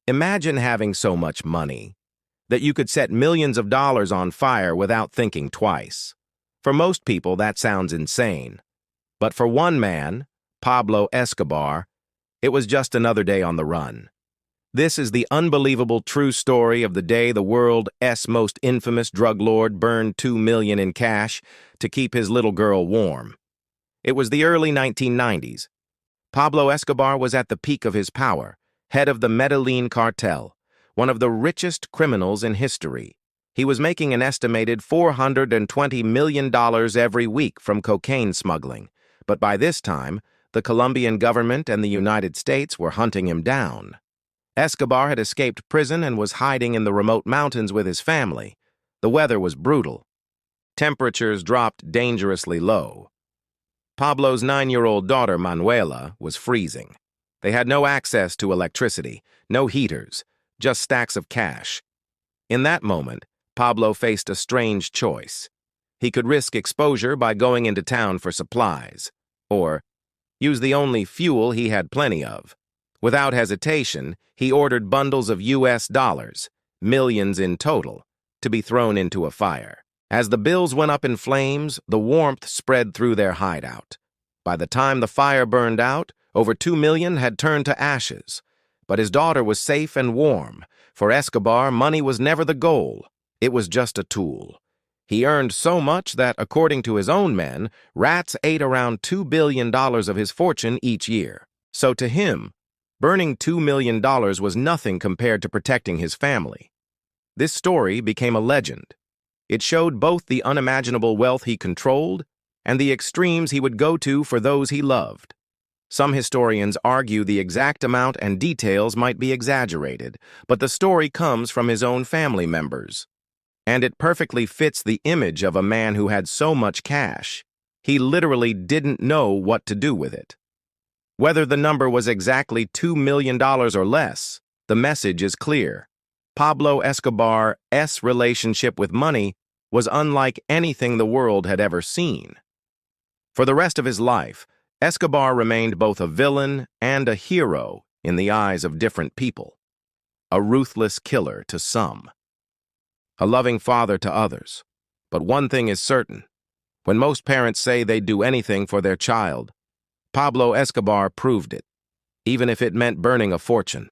Imagine having so much money that you could set millions of dollars on fire without thinking twice. For most people, that sounds insane. But for one man, Pablo Escobar, it was just another day on the run. This is the unbelievable true story of the day the world's most infamous drug lord burned $2 million in cash to keep his little girl warm. It was the early 1990s. Pablo Escobar was at the peak of his power, head of the Medellin cartel, one of the richest criminals in history. He was making an estimated $420 million every week from cocaine smuggling, but by this time, the Colombian government and the United States were hunting him down. Escobar had escaped prison and was hiding in the remote mountains with his family. The weather was brutal. Temperatures dropped dangerously low. Pablo's 9-year-old daughter, Manuela, was freezing. They had no access to electricity, no heaters, just stacks of cash. In that moment, Pablo faced a strange choice. He could risk exposure by going into town for supplies, or use the only fuel he had plenty of. Without hesitation, he ordered bundles of US dollars, millions in total, to be thrown into a fire. As the bills went up in flames, the warmth spread through their hideout. By the time the fire burned out, over 2 million had turned to ashes. But his daughter was safe and warm. For Escobar, money was never the goal. It was just a tool. He earned so much that, according to his own men, rats ate around $2 billion of his fortune each year. So to him, burning $2 million was nothing compared to protecting his family. This story became a legend. It showed both the unimaginable wealth he controlled and the extremes he would go to for those he loved. Some historians argue the exact amount and details might be exaggerated, but the story comes from his own family members. And it perfectly fits the image of a man who had so much cash. He literally didn't know what to do with it. Whether the number was exactly $2 million or less, the message is clear. Pablo Escobar's relationship with money was unlike anything the world had ever seen. For the rest of his life, Escobar remained both a villain and a hero in the eyes of different people. A ruthless killer to some. A loving father to others. But one thing is certain. When most parents say they'd do anything for their child, Pablo Escobar proved it, even if it meant burning a fortune.